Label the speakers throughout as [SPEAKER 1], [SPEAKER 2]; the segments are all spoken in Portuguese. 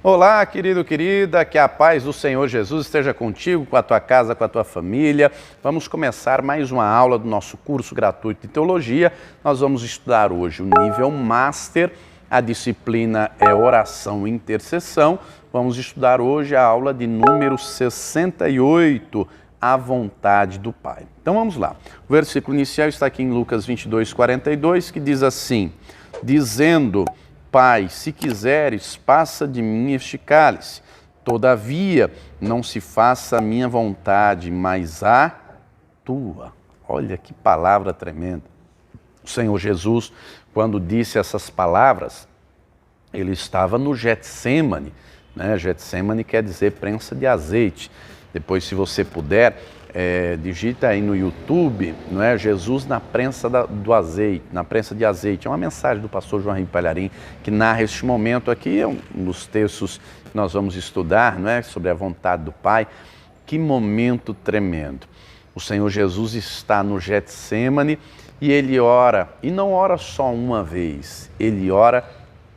[SPEAKER 1] Olá, querido, querida, que a paz do Senhor Jesus esteja contigo, com a tua casa, com a tua família. Vamos começar mais uma aula do nosso curso gratuito de teologia. Nós vamos estudar hoje o nível Master, a disciplina é oração e intercessão. Vamos estudar hoje a aula de número 68, a vontade do Pai. Então vamos lá. O versículo inicial está aqui em Lucas 22:42, que diz assim, dizendo: Pai, se quiseres, passa de mim este cálice. Todavia, não se faça a minha vontade, mas a tua. Olha que palavra tremenda. O Senhor Jesus, quando disse essas palavras, ele estava no Getsêmani, né? Getsêmani quer dizer prensa de azeite. Depois, se você puder, digita aí no YouTube, não é? Jesus na prensa do azeite, na prensa de azeite. É uma mensagem do pastor João Henrique Palharim que narra este momento aqui, é um dos textos que nós vamos estudar, não é? Sobre a vontade do Pai. Que momento tremendo. O Senhor Jesus está no Getsêmani e ele ora, e não ora só uma vez, ele ora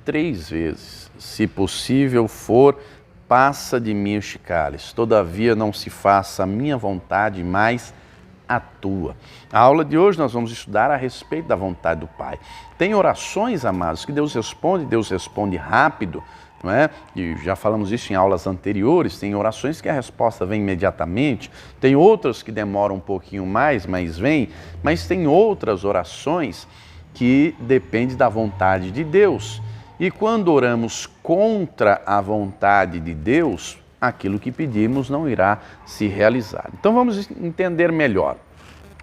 [SPEAKER 1] 3 vezes. Se possível for, passa de mim este cálice, todavia não se faça a minha vontade, mas a tua. A aula de hoje nós vamos estudar a respeito da vontade do Pai. Tem orações, amados, que Deus responde rápido, não é? E já falamos isso em aulas anteriores, tem orações que a resposta vem imediatamente, tem outras que demoram um pouquinho mais, mas vem, mas tem outras orações que dependem da vontade de Deus. E quando oramos contra a vontade de Deus, aquilo que pedimos não irá se realizar. Então vamos entender melhor.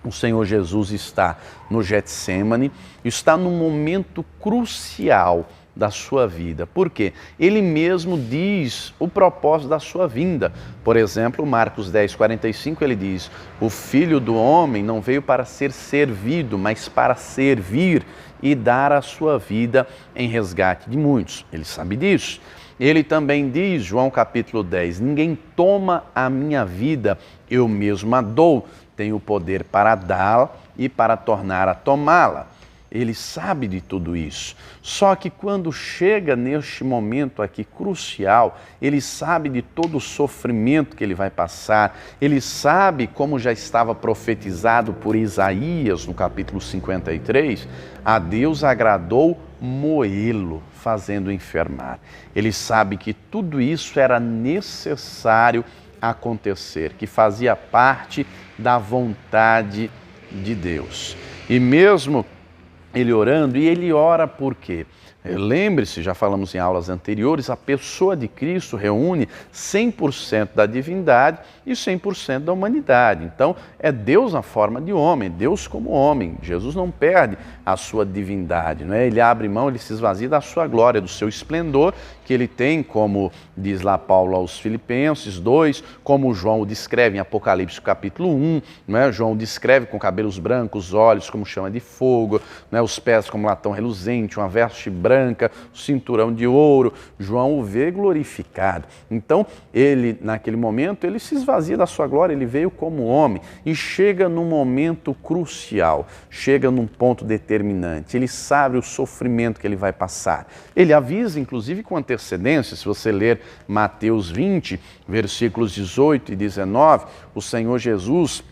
[SPEAKER 1] O Senhor Jesus está no Getsêmani, está num momento crucial da sua vida. Por quê? Ele mesmo diz o propósito da sua vinda. Por exemplo, Marcos 10:45, ele diz: o Filho do Homem não veio para ser servido, mas para servir e dar a sua vida em resgate de muitos. Ele sabe disso. Ele também diz, João capítulo 10, ninguém toma a minha vida, eu mesmo a dou. Tenho o poder para dá-la e para tornar a tomá-la. Ele sabe de tudo isso. Só que quando chega neste momento aqui crucial, ele sabe de todo o sofrimento que ele vai passar, ele sabe, como já estava profetizado por Isaías no capítulo 53, a Deus agradou moê-lo, fazendo enfermar. Ele sabe que tudo isso era necessário acontecer, que fazia parte da vontade de Deus. E mesmo ele orando, e ele ora por quê? Lembre-se, já falamos em aulas anteriores, a pessoa de Cristo reúne 100% da divindade e 100% da humanidade. Então, é Deus na forma de homem, Deus como homem. Jesus não perde a sua divindade, não é? Ele abre mão, ele se esvazia da sua glória, do seu esplendor, que ele tem, como diz lá Paulo aos Filipenses 2, como João o descreve em Apocalipse capítulo 1, não é? João descreve com cabelos brancos, olhos como chama de fogo, não é? Os pés como latão reluzente, uma veste branca, cinturão de ouro. João o vê glorificado. Então, ele, naquele momento, ele se esvazia da sua glória, ele veio como homem e chega num momento crucial, chega num ponto determinante. Ele sabe o sofrimento que ele vai passar. Ele avisa, inclusive, com antecedência, se você ler Mateus 20, versículos 18 e 19, o Senhor Jesus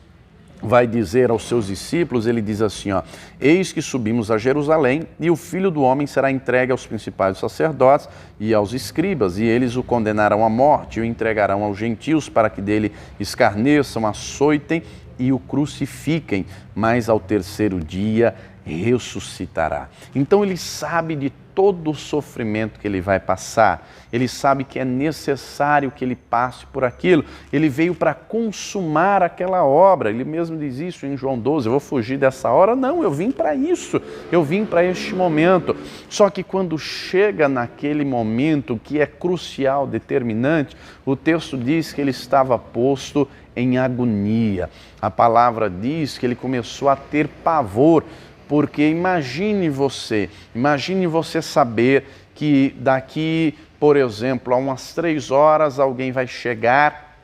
[SPEAKER 1] vai dizer aos seus discípulos, ele diz assim, ó, eis que subimos a Jerusalém e o Filho do Homem será entregue aos principais sacerdotes e aos escribas, e eles o condenarão à morte e o entregarão aos gentios para que dele escarneçam, açoitem e o crucifiquem, mas ao terceiro dia ressuscitará. Então ele sabe de todo o sofrimento que ele vai passar, ele sabe que é necessário que ele passe por aquilo, ele veio para consumar aquela obra, ele mesmo diz isso em João 12, eu vou fugir dessa hora? Não, eu vim para isso, eu vim para este momento. Só que quando chega naquele momento que é crucial, determinante, o texto diz que ele estava posto em agonia. A palavra diz que ele começou a ter pavor, porque imagine você saber que daqui, por exemplo, a umas 3 horas alguém vai chegar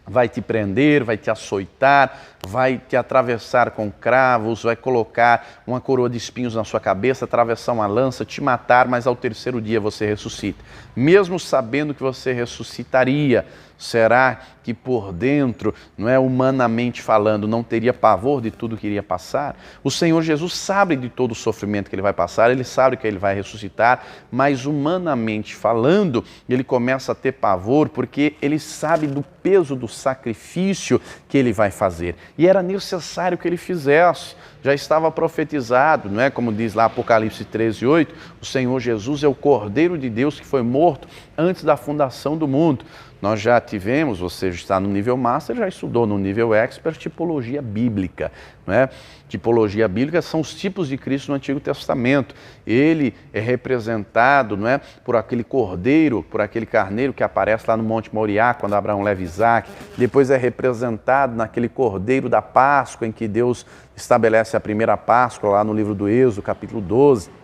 [SPEAKER 1] vai te prender, vai te açoitar, vai te atravessar com cravos, vai colocar uma coroa de espinhos na sua cabeça, atravessar uma lança, te matar, mas ao terceiro dia você ressuscita. Mesmo sabendo que você ressuscitaria, será que por dentro, não é, humanamente falando, não teria pavor de tudo que iria passar? O Senhor Jesus sabe de todo o sofrimento que ele vai passar, ele sabe que ele vai ressuscitar, mas humanamente falando, ele começa a ter pavor porque ele sabe do peso do sacrifício que ele vai fazer. E era necessário que ele fizesse. Já estava profetizado, não é? Como diz lá Apocalipse 13:8, o Senhor Jesus é o Cordeiro de Deus que foi morto antes da fundação do mundo. Nós já tivemos, você está no nível Master, já estudou no nível Expert, tipologia bíblica, não é? Tipologia bíblica são os tipos de Cristo no Antigo Testamento. Ele é representado, não é, por aquele cordeiro, por aquele carneiro que aparece lá no Monte Moriá, quando Abraão leva Isaac. Depois é representado naquele cordeiro da Páscoa, em que Deus estabelece a primeira Páscoa, lá no livro do Êxodo, capítulo 12.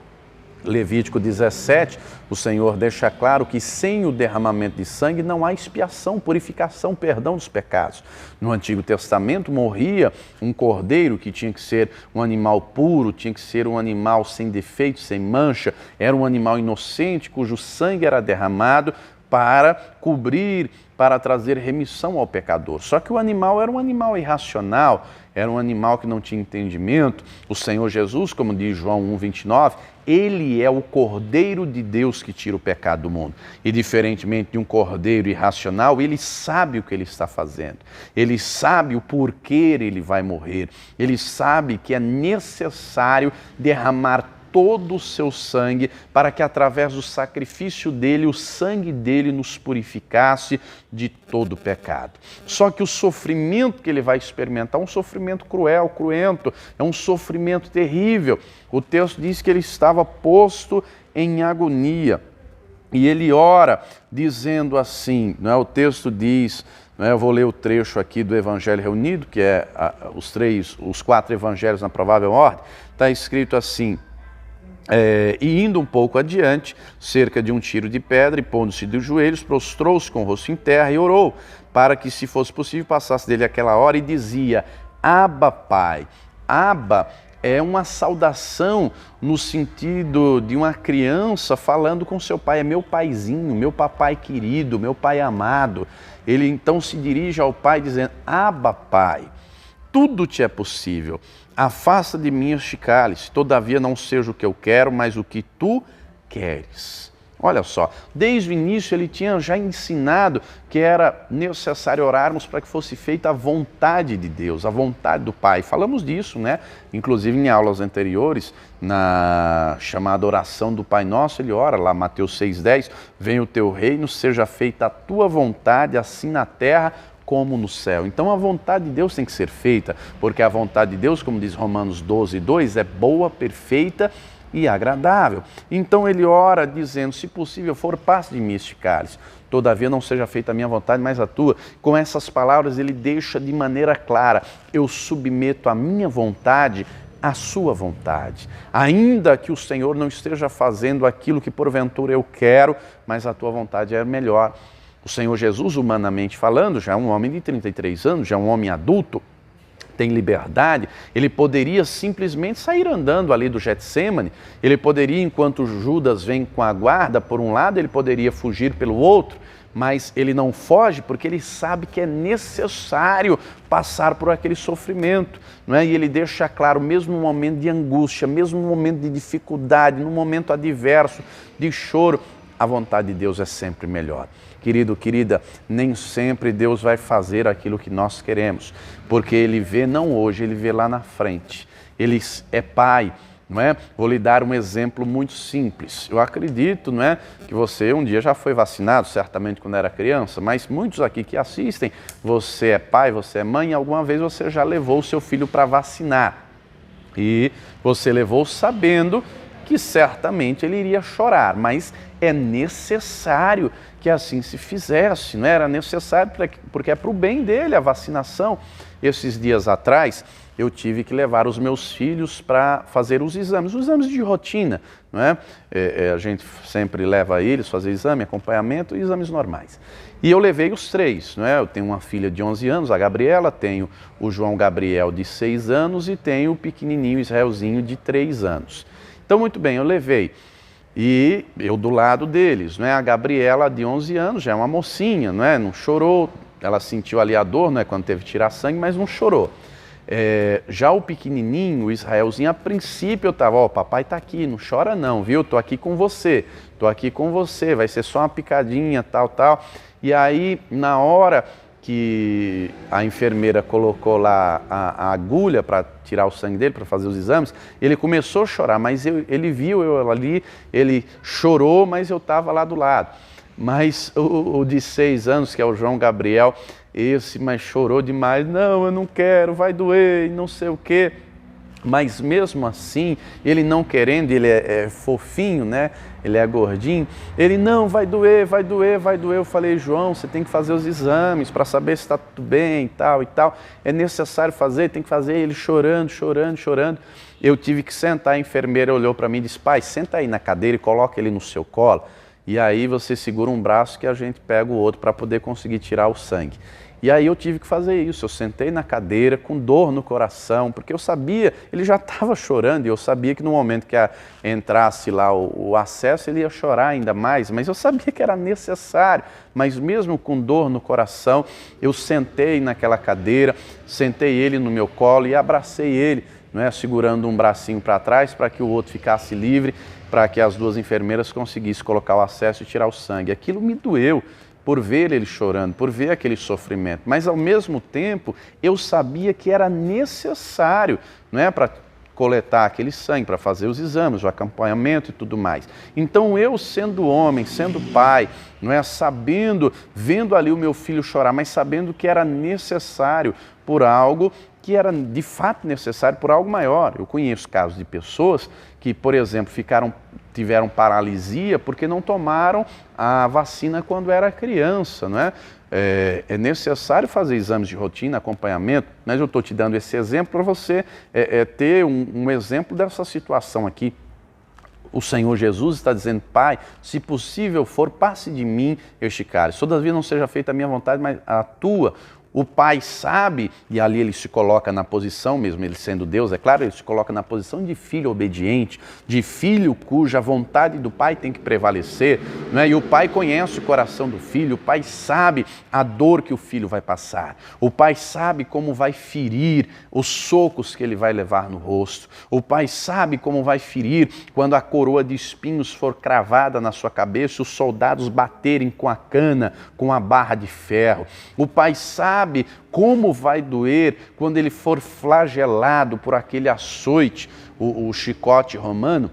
[SPEAKER 1] Levítico 17, o Senhor deixa claro que sem o derramamento de sangue não há expiação, purificação, perdão dos pecados. No Antigo Testamento morria um cordeiro que tinha que ser um animal puro, tinha que ser um animal sem defeito, sem mancha, era um animal inocente cujo sangue era derramado para cobrir, para trazer remissão ao pecador. Só que o animal era um animal irracional, era um animal que não tinha entendimento. O Senhor Jesus, como diz João 1,29, ele é o Cordeiro de Deus que tira o pecado do mundo. E diferentemente de um cordeiro irracional, ele sabe o que ele está fazendo. Ele sabe o porquê ele vai morrer. Ele sabe que é necessário derramar todo o seu sangue para que através do sacrifício dele, o sangue dele nos purificasse de todo o pecado. Só que o sofrimento que ele vai experimentar é um sofrimento cruel, cruento, é um sofrimento terrível. O texto diz que ele estava posto em agonia e ele ora dizendo assim, não é? O texto diz, não é? Eu vou ler o trecho aqui do Evangelho Reunido, que é os 4 evangelhos na provável ordem, está escrito assim: e indo um pouco adiante, cerca de um tiro de pedra, e pondo-se de joelhos, prostrou-se com o rosto em terra e orou, para que, se fosse possível, passasse dele aquela hora, e dizia: Abba, Pai. Abba é uma saudação no sentido de uma criança falando com seu pai, é meu paizinho, meu papai querido, meu pai amado. Ele então se dirige ao pai dizendo: Abba, Pai. Tudo te é possível. Afasta de mim este cálice, todavia não seja o que eu quero, mas o que tu queres. Olha só, desde o início ele tinha já ensinado que era necessário orarmos para que fosse feita a vontade de Deus, a vontade do Pai. Falamos disso, né? Inclusive em aulas anteriores, na chamada oração do Pai Nosso, ele ora lá, Mateus 6,10, venha o teu reino, seja feita a tua vontade, assim na terra como no céu. Então a vontade de Deus tem que ser feita, porque a vontade de Deus, como diz Romanos 12:2, é boa, perfeita e agradável. Então ele ora dizendo: se possível for, passe de mim este cálice, todavia não seja feita a minha vontade, mas a tua. Com essas palavras ele deixa de maneira clara: eu submeto a minha vontade à sua vontade. Ainda que o Senhor não esteja fazendo aquilo que porventura eu quero, mas a tua vontade é melhor. O Senhor Jesus, humanamente falando, já é um homem de 33 anos, já é um homem adulto, tem liberdade, ele poderia simplesmente sair andando ali do Getsêmani, ele poderia, enquanto Judas vem com a guarda por um lado, ele poderia fugir pelo outro, mas ele não foge porque ele sabe que é necessário passar por aquele sofrimento, não é? E ele deixa claro, mesmo no momento de angústia, mesmo no momento de dificuldade, no momento adverso, de choro, a vontade de Deus é sempre melhor. Querido, querida, nem sempre Deus vai fazer aquilo que nós queremos, porque Ele vê não hoje, Ele vê lá na frente. Ele é Pai, não é? Vou lhe dar um exemplo muito simples. Eu acredito, não é, que você um dia já foi vacinado, certamente quando era criança, mas muitos aqui que assistem, você é pai, você é mãe, alguma vez você já levou o seu filho para vacinar. E você levou sabendo que certamente ele iria chorar, mas é necessário que assim se fizesse, não era necessário porque é para o bem dele a vacinação. Esses dias atrás eu tive que levar os meus filhos para fazer os exames de rotina, não é? A gente sempre leva eles fazer exame, acompanhamento e exames normais. E eu levei os três, não é? Eu tenho uma filha de 11 anos, a Gabriela, tenho o João Gabriel de 6 anos e tenho o pequenininho Israelzinho de 3 anos. Então, muito bem, eu levei. E eu do lado deles, não é? A Gabriela de 11 anos já é uma mocinha, não é? Não chorou, ela sentiu ali a dor, não é? Quando teve que tirar sangue, mas não chorou. Já o pequenininho, o Israelzinho, a princípio eu estava, ó, papai está aqui, não chora não, viu? Estou aqui com você, vai ser só uma picadinha, tal. E aí, na hora que a enfermeira colocou lá a agulha para tirar o sangue dele, para fazer os exames, ele começou a chorar, mas ele viu eu ali, ele chorou, mas eu estava lá do lado. Mas o de 6 anos, que é o João Gabriel, mas chorou demais, não, eu não quero, vai doer, não sei o quê. Mas mesmo assim, ele não querendo, ele é fofinho, né? Ele é gordinho, ele não, vai doer. Eu falei, João, você tem que fazer os exames para saber se está tudo bem e tal. É necessário fazer, tem que fazer. Ele chorando. Eu tive que sentar, a enfermeira olhou para mim e disse, pai, senta aí na cadeira e coloca ele no seu colo. E aí você segura um braço que a gente pega o outro para poder conseguir tirar o sangue. E aí eu tive que fazer isso, eu sentei na cadeira com dor no coração, porque eu sabia, ele já estava chorando e eu sabia que no momento que entrasse lá o acesso ele ia chorar ainda mais, mas eu sabia que era necessário. Mas mesmo com dor no coração, eu sentei naquela cadeira, sentei ele no meu colo e abracei ele, não é? Segurando um bracinho para trás para que o outro ficasse livre, para que as duas enfermeiras conseguissem colocar o acesso e tirar o sangue. Aquilo me doeu, por ver ele chorando, por ver aquele sofrimento, mas ao mesmo tempo eu sabia que era necessário, não é, para coletar aquele sangue, para fazer os exames, o acompanhamento e tudo mais. Então eu, sendo homem, sendo pai, não é, sabendo, vendo ali o meu filho chorar, mas sabendo que era necessário por algo que era de fato necessário por algo maior. Eu conheço casos de pessoas que, por exemplo, tiveram paralisia porque não tomaram a vacina quando era criança, não é? É necessário fazer exames de rotina, acompanhamento, mas eu estou te dando esse exemplo para você ter um exemplo dessa situação aqui. O Senhor Jesus está dizendo, Pai, se possível for, passe de mim este cálice. Todavia não seja feita a minha vontade, mas a tua. O pai sabe, e ali ele se coloca na posição, mesmo ele sendo Deus, é claro, ele se coloca na posição de filho obediente, de filho cuja vontade do pai tem que prevalecer, não é? E o pai conhece o coração do filho, o pai sabe a dor que o filho vai passar, o pai sabe como vai ferir os socos que ele vai levar no rosto, o pai sabe como vai ferir quando a coroa de espinhos for cravada na sua cabeça, os soldados baterem com a cana, com a barra de ferro, o pai sabe como vai doer quando ele for flagelado por aquele açoite. O chicote romano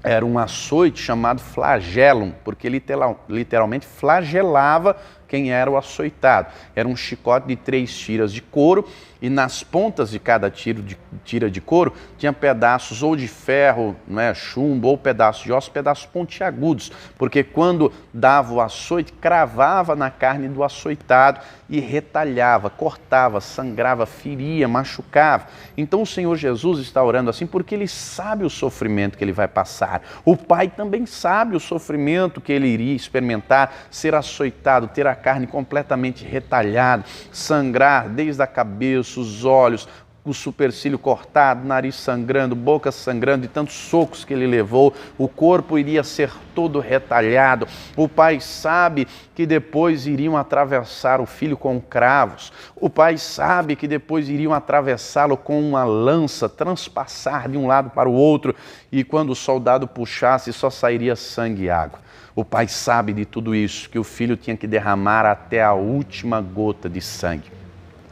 [SPEAKER 1] era um açoite chamado flagellum, porque literalmente flagelava quem era o açoitado. Era um chicote de 3 tiras de couro e nas pontas de cada tira de couro tinha pedaços ou de ferro, não é, chumbo, ou pedaços de osso, pedaços pontiagudos, porque quando dava o açoite, cravava na carne do açoitado e retalhava, cortava, sangrava, feria, machucava. Então o Senhor Jesus está orando assim porque Ele sabe o sofrimento que Ele vai passar. O Pai também sabe o sofrimento que Ele iria experimentar, ser açoitado, ter a carne completamente retalhada, sangrar desde a cabeça, os olhos, o supercílio cortado, nariz sangrando, boca sangrando, de tantos socos que ele levou, o corpo iria ser todo retalhado. O pai sabe que depois iriam atravessar o filho com cravos. O pai sabe que depois iriam atravessá-lo com uma lança, transpassar de um lado para o outro, e quando o soldado puxasse, só sairia sangue e água. O pai sabe de tudo isso, que o filho tinha que derramar até a última gota de sangue.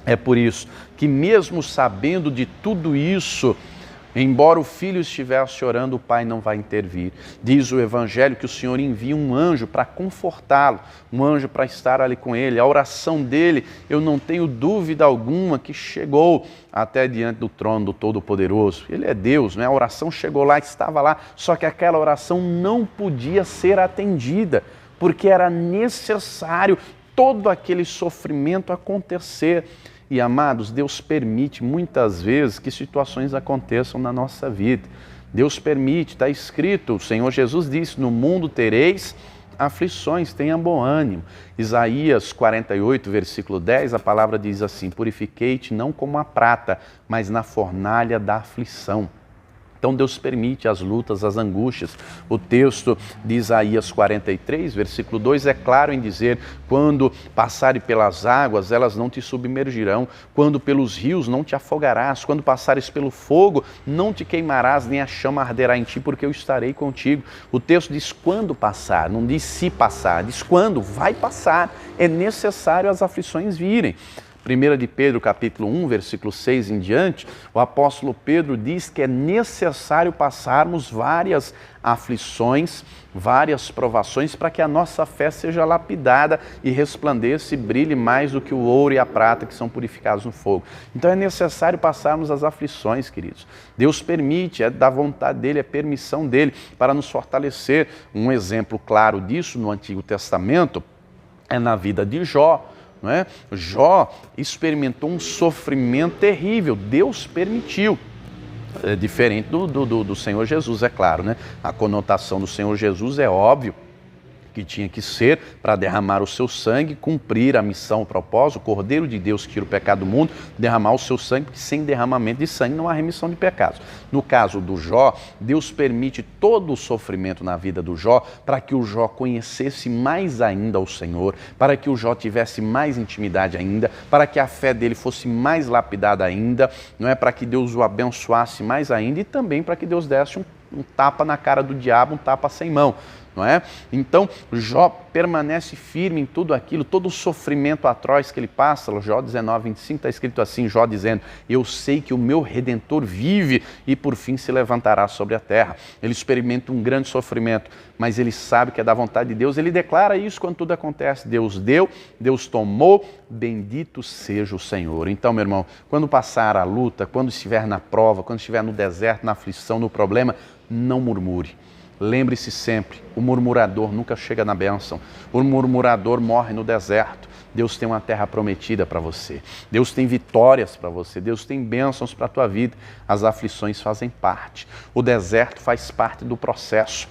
[SPEAKER 1] É por isso que mesmo sabendo de tudo isso, Embora o filho estivesse orando, o pai não vai intervir. Diz o Evangelho que o Senhor envia um anjo para confortá-lo, um anjo para estar ali com ele. A oração dele, eu não tenho dúvida alguma que chegou até diante do trono do Todo-Poderoso. Ele é Deus, né? A oração chegou lá, estava lá, só que aquela oração não podia ser atendida, porque era necessário todo aquele sofrimento acontecer. E, amados, Deus permite muitas vezes que situações aconteçam na nossa vida. Deus permite, está escrito, o Senhor Jesus disse, no mundo tereis aflições, tenha bom ânimo. Isaías 48, versículo 10, a palavra diz assim, purifiquei-te não como a prata, mas na fornalha da aflição. Então Deus permite as lutas, as angústias. O texto de Isaías 43, versículo 2, é claro em dizer, quando passares pelas águas, elas não te submergirão, quando pelos rios não te afogarás, quando passares pelo fogo, não te queimarás, nem a chama arderá em ti, porque eu estarei contigo. O texto diz quando passar, não diz se passar, diz quando, vai passar. É necessário as aflições virem. 1 de Pedro, capítulo 1, versículo 6 em diante, o apóstolo Pedro diz que é necessário passarmos várias aflições, várias provações, para que a nossa fé seja lapidada e resplandeça e brilhe mais do que o ouro e a prata que são purificados no fogo. Então é necessário passarmos as aflições, queridos. Deus permite, é da vontade dele, é permissão dele para nos fortalecer. Um exemplo claro disso no Antigo Testamento é na vida de Jó. Não é? Jó experimentou um sofrimento terrível, Deus permitiu. É diferente do Senhor Jesus, é claro, né? A conotação do Senhor Jesus é óbvio que tinha que ser para derramar o seu sangue, cumprir a missão, o propósito, o Cordeiro de Deus que tira o pecado do mundo, derramar o seu sangue, porque sem derramamento de sangue não há remissão de pecados. No caso do Jó, Deus permite todo o sofrimento na vida do Jó para que o Jó conhecesse mais ainda o Senhor, para que o Jó tivesse mais intimidade ainda, para que a fé dele fosse mais lapidada ainda, não é? Para que Deus o abençoasse mais ainda e também para que Deus desse um tapa na cara do diabo, um tapa sem mão. Não é? Então, Jó permanece firme em tudo aquilo, todo o sofrimento atroz que ele passa. Jó 19, 25 está escrito assim, Jó dizendo, eu sei que o meu Redentor vive e por fim se levantará sobre a terra. Ele experimenta um grande sofrimento, mas ele sabe que é da vontade de Deus, ele declara isso quando tudo acontece. Deus deu, Deus tomou, bendito seja o Senhor. Então, meu irmão, quando passar a luta, quando estiver na prova, quando estiver no deserto, na aflição, no problema, não murmure. Lembre-se sempre, o murmurador nunca chega na bênção, o murmurador morre no deserto. Deus tem uma terra prometida para você, Deus tem vitórias para você, Deus tem bênçãos para a tua vida. As aflições fazem parte, o deserto faz parte do processo.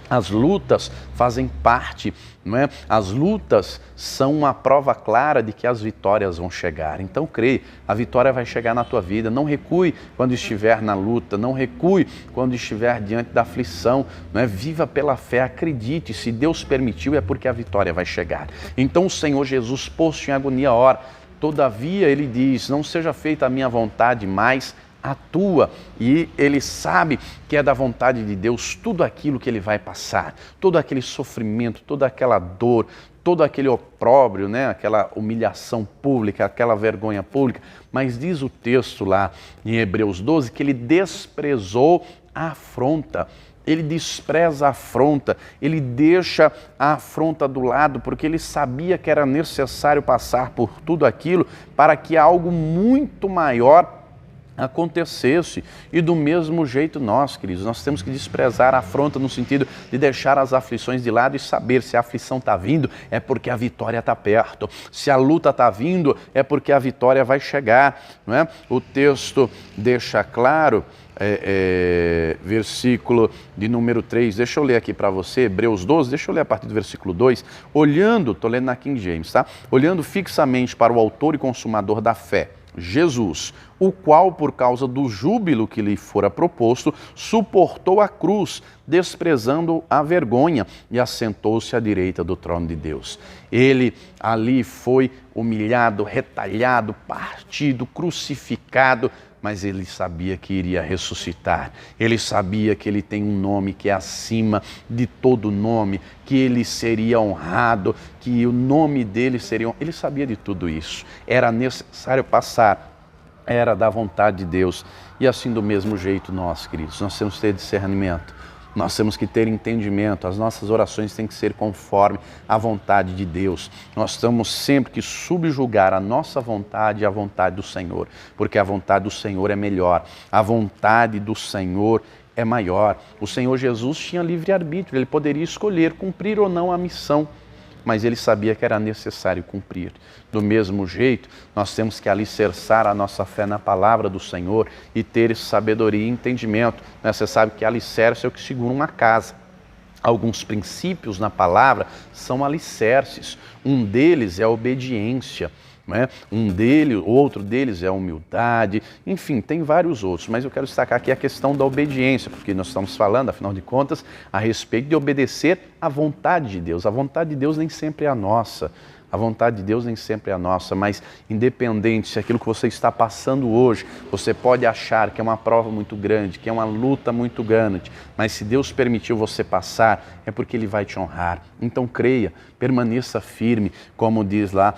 [SPEAKER 1] As lutas fazem parte, não é? As lutas são uma prova clara de que as vitórias vão chegar. Então creia, a vitória vai chegar na tua vida. Não recue quando estiver na luta, não recue quando estiver diante da aflição, não é? Viva pela fé, acredite, se Deus permitiu é porque a vitória vai chegar. Então o Senhor Jesus, posto em agonia, ora, todavia ele diz, não seja feita a minha vontade, mas a tua, e ele sabe que é da vontade de Deus tudo aquilo que ele vai passar, todo aquele sofrimento, toda aquela dor, todo aquele opróbrio, né? Aquela humilhação pública, aquela vergonha pública, mas diz o texto lá em Hebreus 12 que ele desprezou a afronta. Ele despreza a afronta, ele deixa a afronta do lado, porque ele sabia que era necessário passar por tudo aquilo para que algo muito maior acontecesse. E do mesmo jeito nós, queridos, nós temos que desprezar a afronta no sentido de deixar as aflições de lado e saber se a aflição está vindo é porque a vitória está perto, se a luta está vindo é porque a vitória vai chegar, não é? O texto deixa claro, versículo de número 3, deixa eu ler aqui para você, Hebreus 12, deixa eu ler a partir do versículo 2, olhando, estou lendo na King James, tá? Olhando fixamente para o autor e consumador da fé, Jesus, o qual, por causa do júbilo que lhe fora proposto, suportou a cruz, desprezando a vergonha, e assentou-se à direita do trono de Deus. Ele ali foi humilhado, retalhado, partido, crucificado, mas ele sabia que iria ressuscitar. Ele sabia que ele tem um nome que é acima de todo nome, que ele seria honrado, que o nome dele seria... Ele sabia de tudo isso. Era necessário passar era da vontade de Deus. E assim do mesmo jeito nós, queridos, nós temos que ter discernimento, nós temos que ter entendimento, as nossas orações têm que ser conforme a vontade de Deus. Nós temos sempre que subjugar a nossa vontade à vontade do Senhor, porque a vontade do Senhor é melhor, a vontade do Senhor é maior. O Senhor Jesus tinha livre-arbítrio, ele poderia escolher cumprir ou não a missão, mas ele sabia que era necessário cumprir. Do mesmo jeito, nós temos que alicerçar a nossa fé na palavra do Senhor e ter sabedoria e entendimento. Você sabe que alicerce é o que segura uma casa. Alguns princípios na palavra são alicerces. Um deles é a obediência. Outro deles é a humildade, enfim, tem vários outros, mas eu quero destacar aqui a questão da obediência, porque nós estamos falando, afinal de contas, a respeito de obedecer à vontade de Deus. A vontade de Deus nem sempre é a nossa. A vontade de Deus nem sempre é a nossa, mas independente se aquilo que você está passando hoje, você pode achar que é uma prova muito grande, que é uma luta muito grande, mas se Deus permitiu você passar, é porque Ele vai te honrar. Então creia, permaneça firme, como diz lá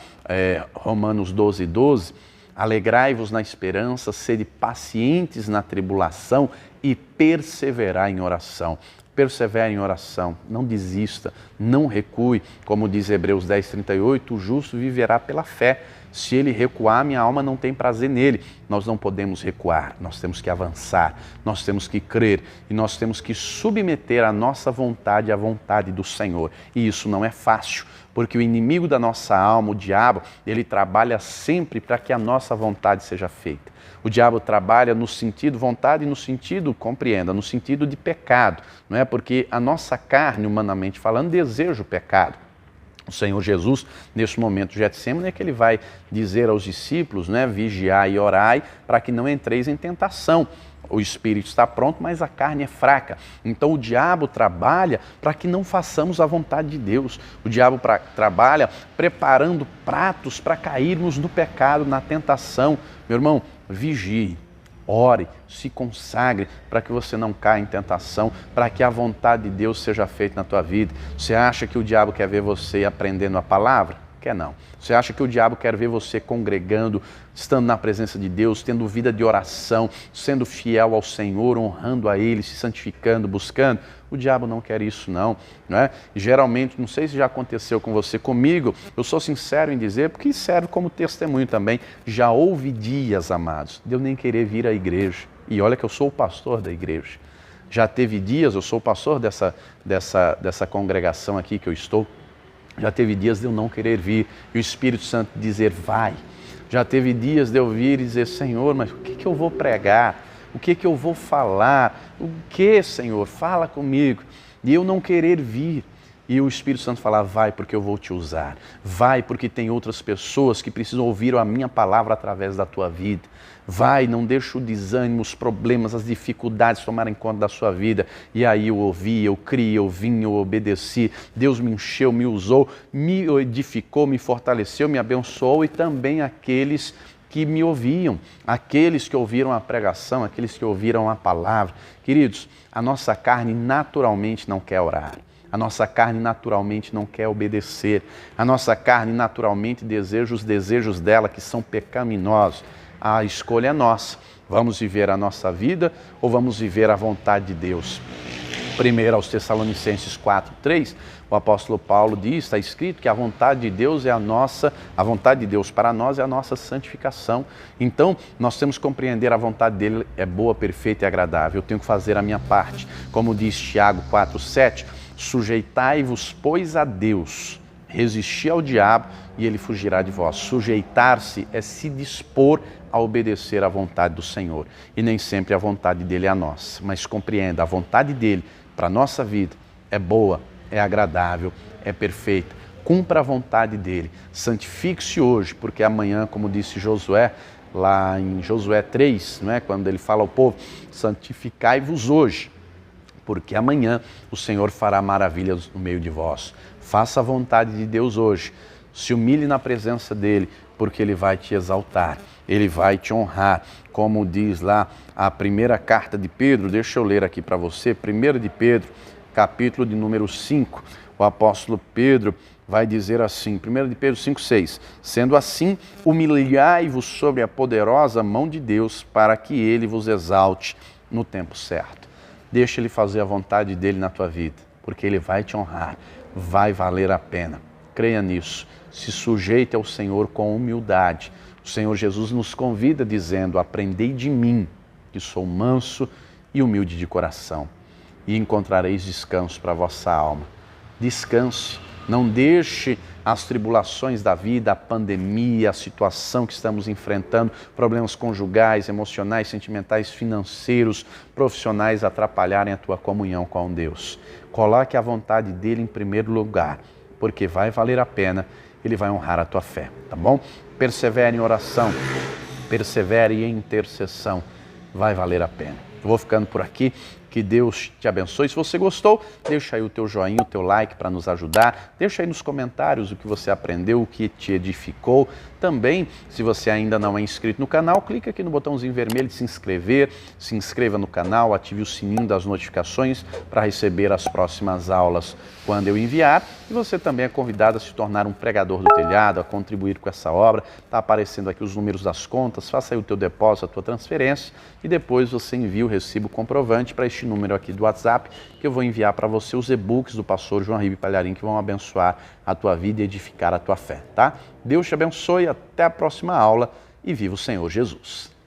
[SPEAKER 1] Romanos 12:12, alegrai-vos na esperança, sede pacientes na tribulação e perseverai em oração. Persevere em oração, não desista, não recue, como diz Hebreus 10:38, o justo viverá pela fé. Se ele recuar, minha alma não tem prazer nele. Nós não podemos recuar, nós temos que avançar, nós temos que crer e nós temos que submeter a nossa vontade à vontade do Senhor. E isso não é fácil, porque o inimigo da nossa alma, o diabo, ele trabalha sempre para que a nossa vontade seja feita. O diabo trabalha no sentido vontade e no sentido, compreenda, no sentido de pecado, não é? Porque a nossa carne, humanamente falando, deseja o pecado. O Senhor Jesus, nesse momento de Getsêmani, é que ele vai dizer aos discípulos, né, vigiai e orai para que não entreis em tentação. O espírito está pronto, mas a carne é fraca. Então o diabo trabalha para que não façamos a vontade de Deus. O diabo trabalha preparando pratos para cairmos no pecado, na tentação. Meu irmão, vigie, ore, se consagre para que você não caia em tentação, para que a vontade de Deus seja feita na tua vida. Você acha que o diabo quer ver você aprendendo a palavra? Quer não. Você acha que o diabo quer ver você congregando, estando na presença de Deus, tendo vida de oração, sendo fiel ao Senhor, honrando a Ele, se santificando, buscando? O diabo não quer isso não, né? Geralmente, não sei se já aconteceu com você, comigo, eu sou sincero em dizer, porque serve como testemunho também, já houve dias, amados, de eu nem querer vir à igreja. E olha que eu sou o pastor da igreja. Já teve dias, eu sou o pastor dessa congregação aqui que eu estou, já teve dias de eu não querer vir e o Espírito Santo dizer, vai. Já teve dias de eu vir e dizer, Senhor, mas o que eu vou pregar? O que eu vou falar? O que, Senhor? Fala comigo. E eu não querer vir. E o Espírito Santo falar, vai porque eu vou te usar. Vai porque tem outras pessoas que precisam ouvir a minha palavra através da tua vida. Vai, não deixa o desânimo, os problemas, as dificuldades tomarem conta da sua vida. E aí eu ouvi, eu criei, eu vim, eu obedeci. Deus me encheu, me usou, me edificou, me fortaleceu, me abençoou e também aqueles que me ouviam, aqueles que ouviram a pregação, aqueles que ouviram a palavra. Queridos, a nossa carne naturalmente não quer orar. A nossa carne naturalmente não quer obedecer. A nossa carne naturalmente deseja os desejos dela que são pecaminosos. A escolha é nossa. Vamos viver a nossa vida ou vamos viver a vontade de Deus? 1 aos Tessalonicenses 4:3, o apóstolo Paulo diz, está escrito que a vontade de Deus é a vontade de Deus para nós é a nossa santificação. Então, nós temos que compreender a vontade dele é boa, perfeita e agradável. Eu tenho que fazer a minha parte. Como diz Tiago 4:7, sujeitai-vos, pois, a Deus, resisti ao diabo e ele fugirá de vós. Sujeitar-se é se dispor a obedecer à vontade do Senhor. E nem sempre a vontade dele é a nossa. Mas compreenda, a vontade dele para a nossa vida é boa, é agradável, é perfeita. Cumpra a vontade dele. Santifique-se hoje, porque amanhã, como disse Josué, lá em Josué 3, não é? Quando ele fala ao povo, santificai-vos hoje, porque amanhã o Senhor fará maravilhas no meio de vós. Faça a vontade de Deus hoje. Se humilhe na presença dele, porque ele vai te exaltar, ele vai te honrar. Como diz lá a primeira carta de Pedro, deixa eu ler aqui para você, 1 de Pedro, capítulo de número 5, o apóstolo Pedro vai dizer assim, 1 de Pedro 5,6, sendo assim, humilhai-vos sobre a poderosa mão de Deus para que Ele vos exalte no tempo certo. Deixa Ele fazer a vontade dEle na tua vida, porque Ele vai te honrar, vai valer a pena. Creia nisso, se sujeite ao Senhor com humildade. O Senhor Jesus nos convida dizendo, aprendei de mim, que sou manso e humilde de coração, e encontrareis descanso para a vossa alma. Descanse, não deixe as tribulações da vida, a pandemia, a situação que estamos enfrentando, problemas conjugais, emocionais, sentimentais, financeiros, profissionais atrapalharem a tua comunhão com Deus. Coloque a vontade dEle em primeiro lugar, porque vai valer a pena, Ele vai honrar a tua fé, tá bom? Persevere em oração, persevere em intercessão, vai valer a pena. Eu vou ficando por aqui. Que Deus te abençoe. Se você gostou, deixa aí o teu joinha, o teu like para nos ajudar. Deixa aí nos comentários o que você aprendeu, o que te edificou. Também, se você ainda não é inscrito no canal, clica aqui no botãozinho vermelho de se inscrever. Se inscreva no canal, ative o sininho das notificações para receber as próximas aulas quando eu enviar. E você também é convidado a se tornar um pregador do telhado, a contribuir com essa obra. Está aparecendo aqui os números das contas, faça aí o teu depósito, a tua transferência e depois você envia o recibo comprovante para este número aqui do WhatsApp, que eu vou enviar para você os e-books do pastor João Ribe Palharim, que vão abençoar a tua vida e edificar a tua fé, tá? Deus te abençoe, até a próxima aula e viva o Senhor Jesus.